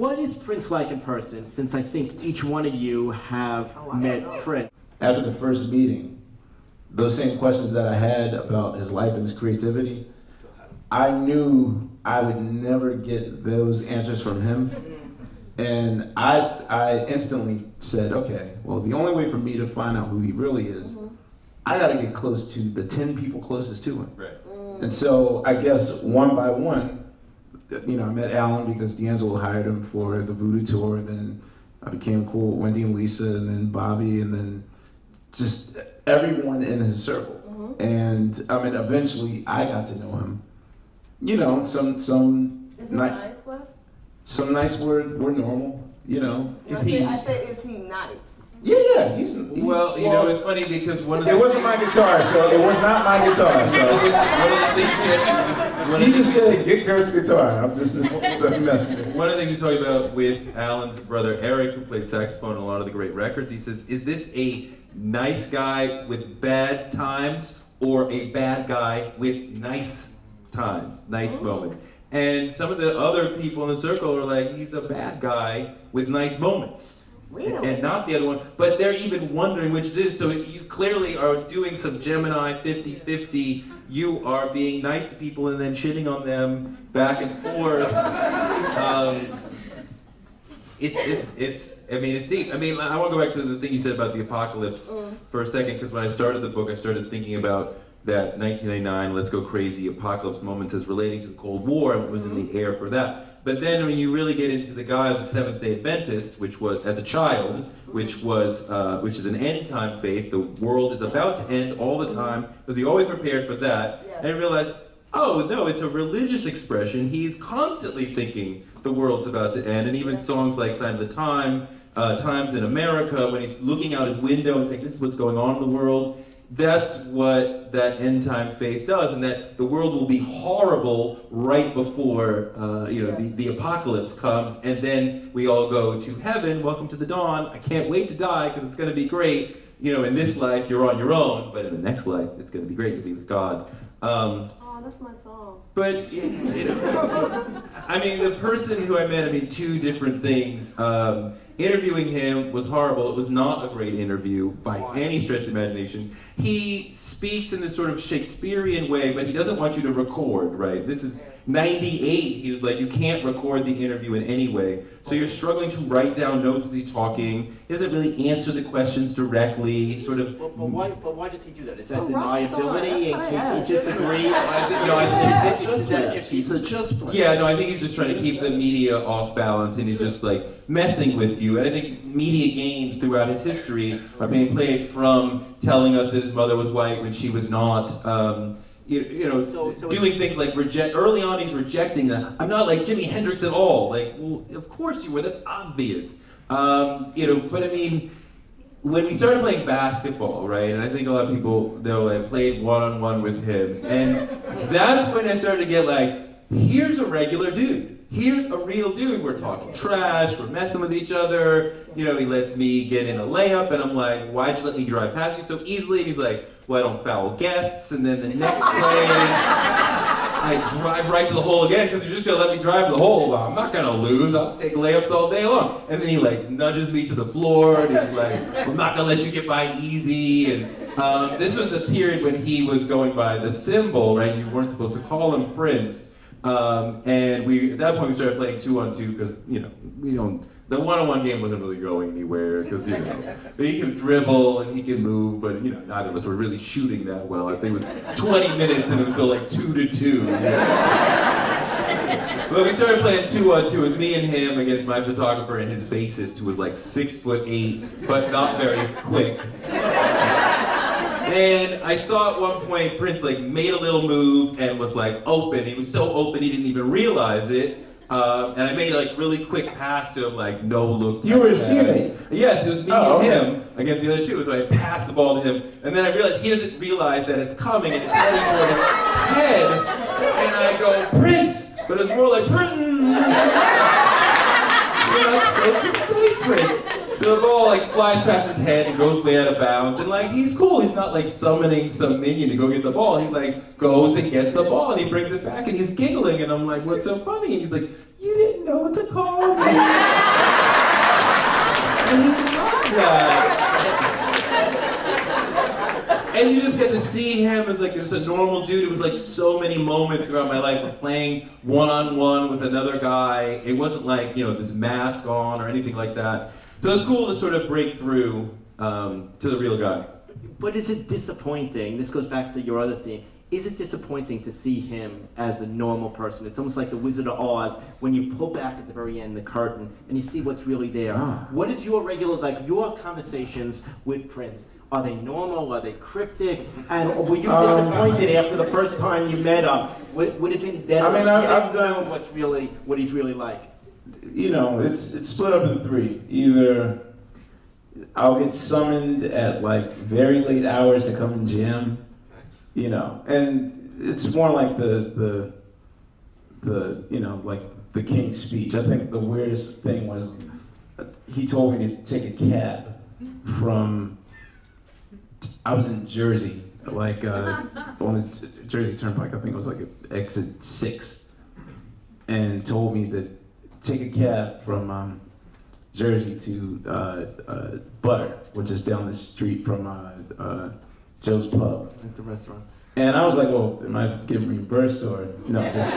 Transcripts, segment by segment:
What is Prince like in person, since I think each one of you have met Prince? After the first meeting, those same questions that I had about his life and his creativity, I knew I would never get those answers from him. And I instantly said, okay, well, the only way for me to find out who he really is, I gotta get close to the 10 people closest to him. Right. And so I guess one by one, you know, I met Alan because D'Angelo hired him for the Voodoo Tour, and then I became cool with Wendy and Lisa, and then Bobby, and then just everyone in his circle. And I mean, eventually I got to know him. You know, some Is he nice, Wes? some nights were normal, you know. I said, is he nice? Yeah, he's Well, you know, it's funny because one of the... It wasn't my guitar, so it was not my guitar, so. He just said, get Kurt's guitar. I'm just messing with it. One of the things you're talking about with Alan's brother Eric, who played saxophone on a lot of the great records, he says, is this a nice guy with bad times or a bad guy with nice times, nice moments? And some of the other people in the circle are like, he's a bad guy with nice moments. Really? And not the other one, but they're even wondering which it is. So you clearly are doing some Gemini 50-50. You are being nice to people and then shitting on them back and forth. It's deep. I mean, I want to go back to the thing you said about the apocalypse for a second, because when I started the book, I started thinking about that 1999 Let's Go Crazy apocalypse moments as relating to the Cold War and what was in the air for that. But then when you really get into the guy as a Seventh-day Adventist, which was, as a child, which is an end-time faith, the world is about to end all the time, because we always prepared for that, and I realized, oh no, it's a religious expression. He's constantly thinking the world's about to end, and even songs like Sign of the Times in America, when he's looking out his window and saying, this is what's going on in the world, that's what that end-time faith does, and that the world will be horrible right before the apocalypse comes, and then we all go to heaven. Welcome to the dawn. I can't wait to die because it's going to be great. You know, in this life you're on your own, but in the next life it's going to be great to be with God. Oh, that's my song. But you know, I mean, the person who I met, I mean, two different things. Interviewing him was horrible. It was not a great interview by any stretch of the imagination. He speaks in this sort of Shakespearean way, but he doesn't want you to record, right? This is 98. He was like, you can't record the interview in any way. So you're struggling to write down notes as he's talking. He doesn't really answer the questions directly. Sort of. But why does he do that? Is that So deniability in case he disagrees? He's a chess player. Yeah, no, I think he's just trying to keep the media off balance, and he's just like messing with you. And I think media games throughout his history are being played from telling us that his mother was white when she was not. Doing things like early on he's rejecting that. I'm not like Jimi Hendrix at all. Like, well, of course you were, that's obvious. But I mean, when we started playing basketball, right, and I think a lot of people know I played one-on-one with him, and that's when I started to get like, here's a regular dude. Here's a real dude. We're talking trash, we're messing with each other. You know, he lets me get in a layup, and I'm like, why'd you let me drive past you so easily? And he's like, well, I don't foul guests. And then the next play, I drive right to the hole again, because you're just gonna let me drive to the hole. I'm not gonna lose, I'll take layups all day long. And then he like nudges me to the floor, and he's like, I'm not gonna let you get by easy. And this was the period when he was going by the symbol, right? You weren't supposed to call him Prince. And at that point we started playing 2-on-2 because, the one-on-one game wasn't really going anywhere because, he can dribble and he can move, but, neither of us were really shooting that well. I think it was 20 minutes and it was still like 2-2. But we started playing 2-on-2. It was me and him against my photographer and his bassist, who was like 6'8", but not very quick. And I saw at one point Prince like made a little move and was like open. He was so open he didn't even realize it. And I made like really quick pass to him, like no look. You were his teammate? Yes, it was me and him against the other two. So I passed the ball to him, and then I realized he doesn't realize that it's coming and it's heading toward his head. And I go, Prince! But it's more like, Prince! So that's the same Prince. So the ball like flies past his head and goes way out of bounds, and like he's cool. He's not like summoning some minion to go get the ball. He like goes and gets the ball and he brings it back and he's giggling, and I'm like, what's so funny? And he's like, you didn't know what to call me. and you just get to see him as like just a normal dude. It was like so many moments throughout my life of playing one-on-one with another guy. It wasn't like, you know, this mask on or anything like that. So it was cool to sort of break through to the real guy. But is it disappointing? This goes back to your other theme. Is it disappointing to see him as a normal person? It's almost like the Wizard of Oz when you pull back at the very end the curtain and you see what's really there. What is your regular, like your conversations with Prince? Are they normal? Are they cryptic? And were you disappointed after the first time you met him? Would it have been better? I mean, I've done what he's really like. You know, it's split up in three. Either I'll get summoned at like very late hours to come and jam, you know, and it's more like the you know, like the King's speech. I think the weirdest thing was he told me to take a cab from, I was in Jersey, like on the Jersey Turnpike, I think it was like exit 6, and told me to take a cab from Jersey to Butter, which is down the street from Joe's Pub. At the restaurant. And I was like, well, am I getting reimbursed or no? Just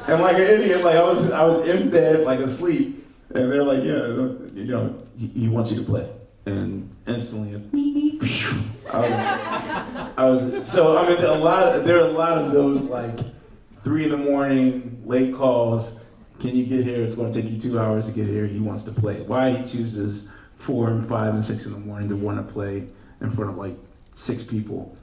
and like an idiot, like I was in bed, like asleep, and they're like, yeah, you know, he wants you to play, and instantly, I was so I mean there are a lot of those like 3 a.m, late calls. Can you get here? It's going to take you 2 hours to get here. He wants to play. Why he chooses 4 and 5 and 6 in the morning to want to play in front of like 6 people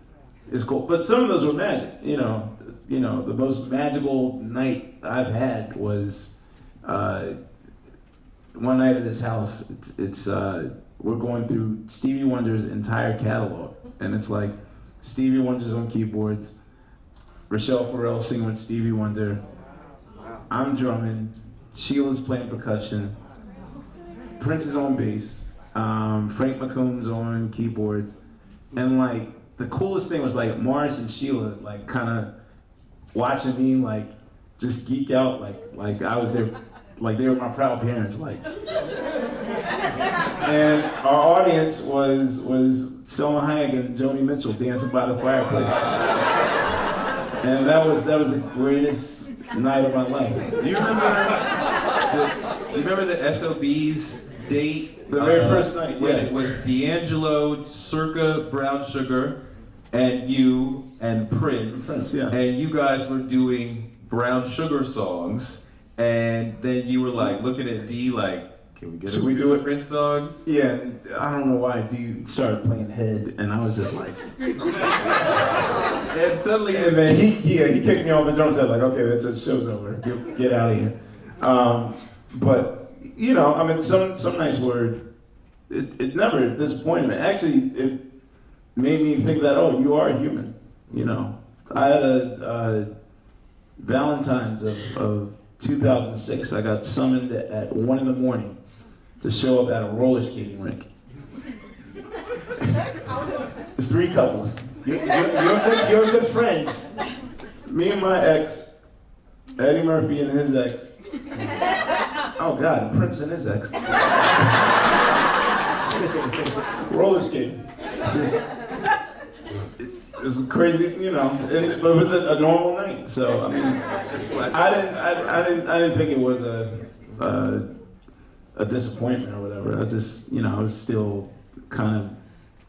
is cool. But some of those were magic. You know, the most magical night I've had was one night at his house. It's we're going through Stevie Wonder's entire catalog, and it's like Stevie Wonder's on keyboards, Rochelle Farrell singing with Stevie Wonder, I'm drumming, Sheila's playing percussion, Prince is on bass, Frank McComb's on keyboards, and like the coolest thing was like Morris and Sheila like kind of watching me like just geek out like I was there, like they were my proud parents, like. And our audience was Selma Hayek and Joni Mitchell dancing by the fireplace. And that was the greatest night of my life. Do you remember the SOB's date? The very first night, when yeah. it was D'Angelo, circa Brown Sugar, and you and Prince. Yeah. And you guys were doing Brown Sugar songs, and then you were like looking at D like, can we get Should we do it? Prince songs? Yeah, and I don't know why D started playing Head, and I was just like, And suddenly, and then he kicked me off the drum set like, okay, that's the show's over, get out of here. But you know, I mean, some nights were it never disappointed me. Actually, it made me think that, oh, you are human. You know, I had a Valentine's of 2006. I got summoned at 1 a.m. to show up at a roller skating rink. It's 3 couples. You're a good friend. Me and my ex, Eddie Murphy and his ex. Oh God, Prince and his ex. Roller skating. It was crazy, you know. But it was a normal night, so I mean, I didn't think it was a disappointment or whatever. I just, you know, I was still kind of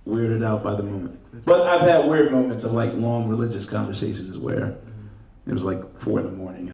weirded out by the moment. But I've had weird moments of like long religious conversations where it was like 4 a.m.